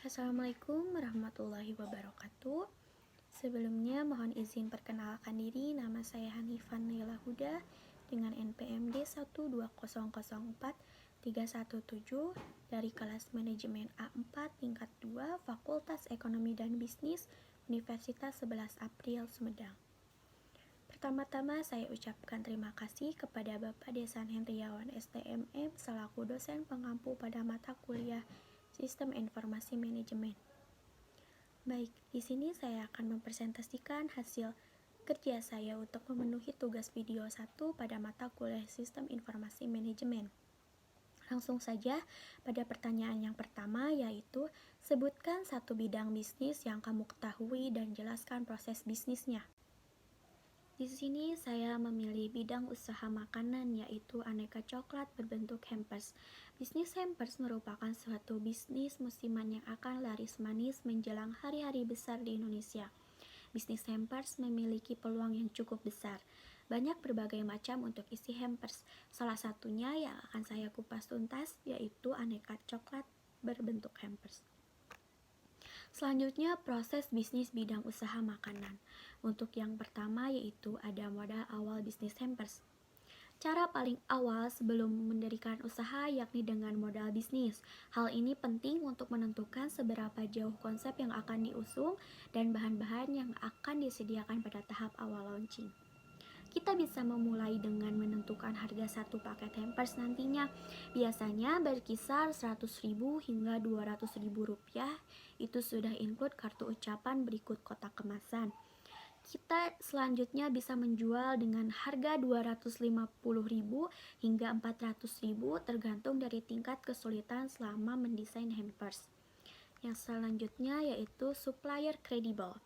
Assalamualaikum warahmatullahi wabarakatuh. Sebelumnya mohon izin perkenalkan diri, nama saya Hanifan Naila Huda dengan NPMD 12004-317 dari kelas manajemen A4 tingkat 2 Fakultas Ekonomi dan Bisnis Universitas 11 April Sumedang. Pertama-tama saya ucapkan terima kasih kepada Bapak Desan Hendriawan STMM selaku dosen pengampu pada mata kuliah Sistem Informasi Manajemen. Baik, di sini saya akan mempresentasikan hasil kerja saya untuk memenuhi tugas video 1 pada mata kuliah Sistem Informasi Manajemen. Langsung saja pada pertanyaan yang pertama, yaitu sebutkan satu bidang bisnis yang kamu ketahui dan jelaskan proses bisnisnya. Di sini saya memilih bidang usaha makanan, yaitu aneka coklat berbentuk hampers. Bisnis hampers merupakan suatu bisnis musiman yang akan laris manis menjelang hari-hari besar di Indonesia. Bisnis hampers memiliki peluang yang cukup besar. Banyak berbagai macam untuk isi hampers. Salah satunya yang akan saya kupas tuntas yaitu aneka coklat berbentuk hampers. Selanjutnya, proses bisnis bidang usaha makanan. Untuk yang pertama yaitu ada modal awal bisnis hampers. Cara paling awal sebelum mendirikan usaha yakni dengan modal bisnis. Hal ini penting untuk menentukan seberapa jauh konsep yang akan diusung dan bahan-bahan yang akan disediakan pada tahap awal launching. Kita bisa memulai dengan menentukan harga satu paket hampers nantinya. Biasanya berkisar 100.000 hingga 200.000 rupiah. Itu sudah include kartu ucapan berikut kotak kemasan. Kita selanjutnya bisa menjual dengan harga 250.000 hingga 400.000 tergantung dari tingkat kesulitan selama mendesain hampers. Yang selanjutnya yaitu supplier kredibel.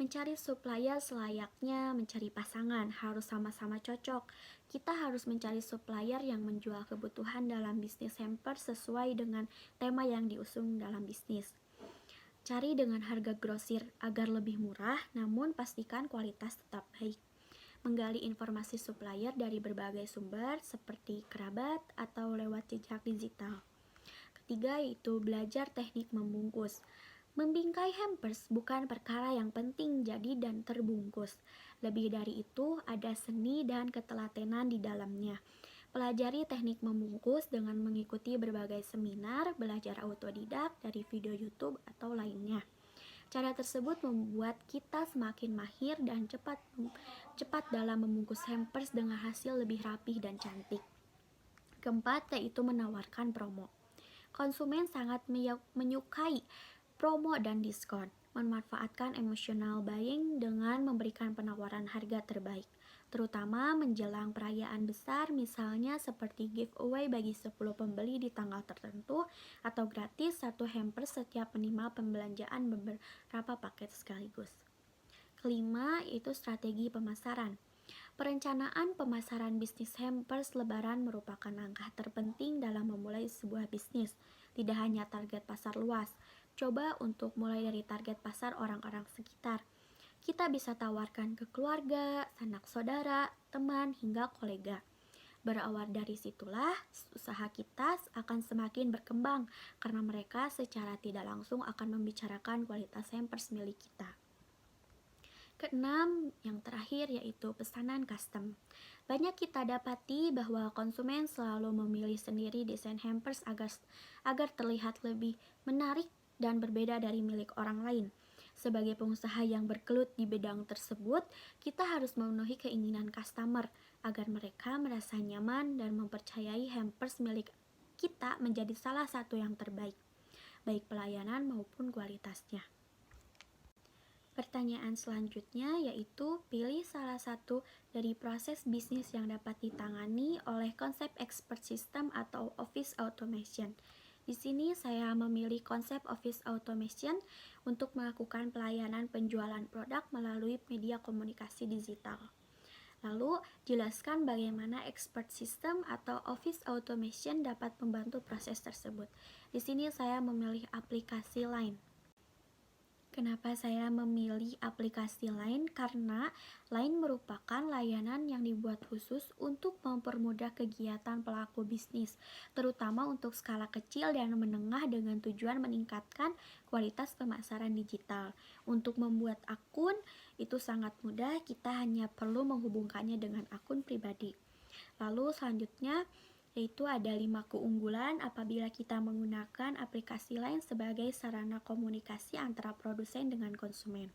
Mencari supplier selayaknya mencari pasangan, harus sama-sama cocok. Kita harus mencari supplier yang menjual kebutuhan dalam bisnis hampers sesuai dengan tema yang diusung dalam bisnis. Cari dengan harga grosir agar lebih murah, namun pastikan kualitas tetap baik. Menggali informasi supplier dari berbagai sumber seperti kerabat atau lewat jejak digital. Ketiga yaitu belajar teknik membungkus. Membingkai hampers bukan perkara yang penting jadi dan terbungkus. Lebih dari itu, ada seni dan ketelatenan di dalamnya. Pelajari teknik membungkus dengan mengikuti berbagai seminar, belajar autodidak dari video YouTube atau lainnya. Cara tersebut membuat kita semakin mahir dan cepat dalam membungkus hampers dengan hasil lebih rapih dan cantik. Keempat yaitu menawarkan promo. Konsumen sangat menyukai promo dan diskon. Memanfaatkan emotional buying dengan memberikan penawaran harga terbaik, terutama menjelang perayaan besar, misalnya seperti giveaway bagi 10 pembeli di tanggal tertentu atau gratis satu hampers setiap penerima pembelanjaan beberapa paket sekaligus. Kelima, yaitu strategi pemasaran. Perencanaan pemasaran bisnis hampers lebaran merupakan langkah terpenting dalam memulai sebuah bisnis. Tidak hanya target pasar luas, coba untuk mulai dari target pasar orang-orang sekitar. Kita bisa tawarkan ke keluarga, sanak saudara, teman, hingga kolega. Berawal dari situlah, usaha kita akan semakin berkembang karena mereka secara tidak langsung akan membicarakan kualitas hampers milik kita. Keenam, yang terakhir yaitu pesanan custom. Banyak kita dapati bahwa konsumen selalu memilih sendiri desain hampers agar terlihat lebih menarik dan berbeda dari milik orang lain. Sebagai pengusaha yang bergelut di bidang tersebut, kita harus memenuhi keinginan customer agar mereka merasa nyaman dan mempercayai hampers milik kita menjadi salah satu yang terbaik, baik pelayanan maupun kualitasnya. Pertanyaan selanjutnya yaitu pilih salah satu dari proses bisnis yang dapat ditangani oleh konsep expert system atau office automation. Di sini saya memilih konsep office automation untuk melakukan pelayanan penjualan produk melalui media komunikasi digital. Lalu, jelaskan bagaimana expert system atau office automation dapat membantu proses tersebut. Di sini saya memilih aplikasi Line. Kenapa saya memilih aplikasi Line? Karena Line merupakan layanan yang dibuat khusus untuk mempermudah kegiatan pelaku bisnis, terutama untuk skala kecil dan menengah dengan tujuan meningkatkan kualitas pemasaran digital. Untuk membuat akun itu sangat mudah, kita hanya perlu menghubungkannya dengan akun pribadi. Lalu selanjutnya yaitu ada 5 keunggulan apabila kita menggunakan aplikasi lain sebagai sarana komunikasi antara produsen dengan konsumen.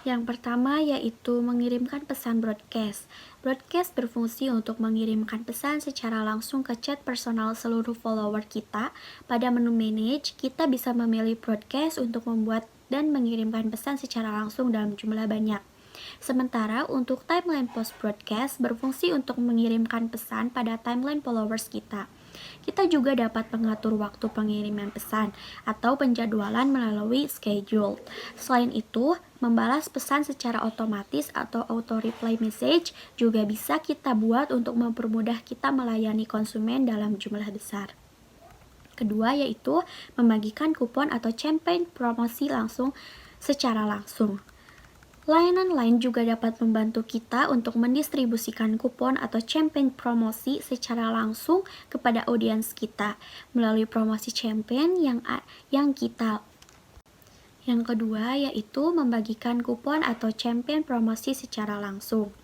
Yang pertama yaitu mengirimkan pesan broadcast. Broadcast berfungsi untuk mengirimkan pesan secara langsung ke chat personal seluruh follower kita. Pada menu manage, kita bisa memilih broadcast untuk membuat dan mengirimkan pesan secara langsung dalam jumlah banyak. Sementara untuk timeline post broadcast berfungsi untuk mengirimkan pesan pada timeline followers kita. Kita juga dapat mengatur waktu pengiriman pesan atau penjadwalan melalui schedule. Selain itu, membalas pesan secara otomatis atau auto reply message juga bisa kita buat untuk mempermudah kita melayani konsumen dalam jumlah besar. Kedua yaitu membagikan kupon atau campaign promosi secara langsung. Layanan lain juga dapat membantu kita untuk mendistribusikan kupon atau campaign promosi secara langsung kepada audiens kita melalui promosi campaign yang kita. Yang kedua yaitu membagikan kupon atau campaign promosi secara langsung.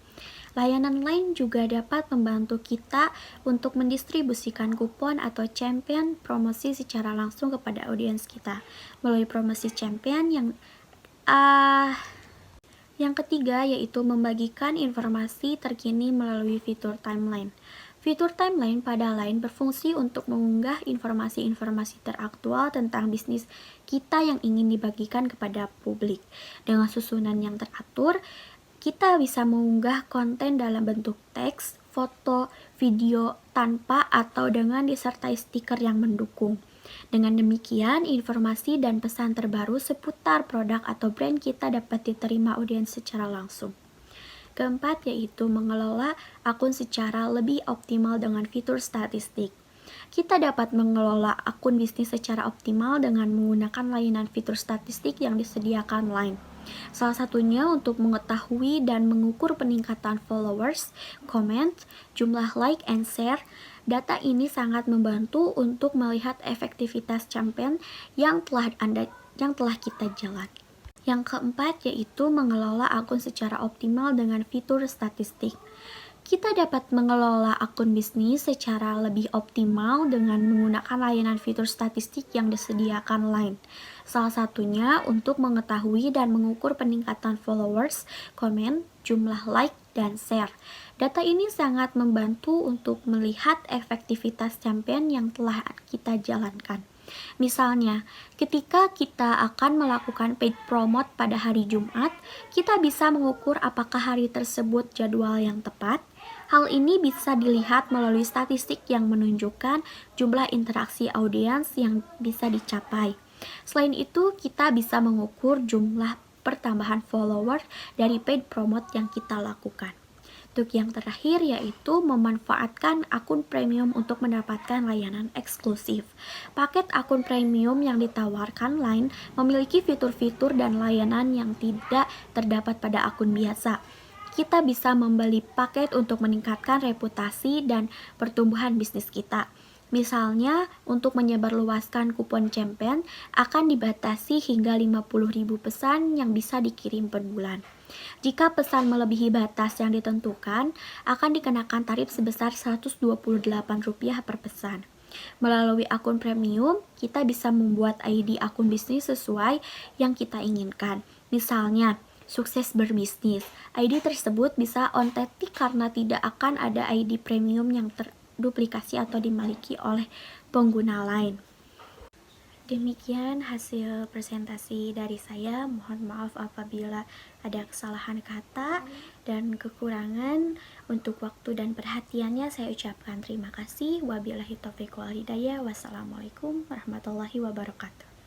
Layanan lain juga dapat membantu kita untuk mendistribusikan kupon atau campaign promosi secara langsung kepada audiens kita melalui promosi campaign Yang ketiga yaitu membagikan informasi terkini melalui fitur timeline. Fitur timeline pada Line berfungsi untuk mengunggah informasi-informasi teraktual tentang bisnis kita yang ingin dibagikan kepada publik. Dengan susunan yang teratur, kita bisa mengunggah konten dalam bentuk teks, foto, video, tanpa atau dengan disertai stiker yang mendukung. Dengan demikian, informasi dan pesan terbaru seputar produk atau brand kita dapat diterima audiens secara langsung. Keempat yaitu mengelola akun secara lebih optimal dengan fitur statistik. Kita dapat mengelola akun bisnis secara optimal dengan menggunakan layanan fitur statistik yang disediakan Line. Salah satunya untuk mengetahui dan mengukur peningkatan followers, comment, jumlah like and share. Data ini sangat membantu untuk melihat efektivitas campaign yang telah kita jalan. Yang keempat yaitu mengelola akun secara optimal dengan fitur statistik. Kita dapat mengelola akun bisnis secara lebih optimal dengan menggunakan layanan fitur statistik yang disediakan Line. Salah satunya untuk mengetahui dan mengukur peningkatan followers, komen, jumlah like, dan share. Data ini sangat membantu untuk melihat efektivitas campaign yang telah kita jalankan. Misalnya, ketika kita akan melakukan paid promote pada hari Jumat, kita bisa mengukur apakah hari tersebut jadwal yang tepat. Hal ini bisa dilihat melalui statistik yang menunjukkan jumlah interaksi audiens yang bisa dicapai. Selain itu, kita bisa mengukur jumlah pertambahan follower dari paid promote yang kita lakukan. Untuk yang terakhir yaitu memanfaatkan akun premium untuk mendapatkan layanan eksklusif. Paket akun premium yang ditawarkan Line memiliki fitur-fitur dan layanan yang tidak terdapat pada akun biasa. Kita bisa membeli paket untuk meningkatkan reputasi dan pertumbuhan bisnis kita. Misalnya, untuk menyebarluaskan kupon campaign akan dibatasi hingga 50.000 pesan yang bisa dikirim per bulan. Jika pesan melebihi batas yang ditentukan, akan dikenakan tarif sebesar Rp128 per pesan. Melalui akun premium, kita bisa membuat ID akun bisnis sesuai yang kita inginkan. Misalnya, sukses berbisnis. ID tersebut bisa on-static karena tidak akan ada ID premium yang terduplikasi atau dimiliki oleh pengguna lain. Demikian hasil presentasi dari saya. Mohon maaf apabila ada kesalahan kata dan kekurangan. Untuk waktu dan perhatiannya saya ucapkan terima kasih. Wabillahi taufiq wal hidayah. Wassalamualaikum warahmatullahi wabarakatuh.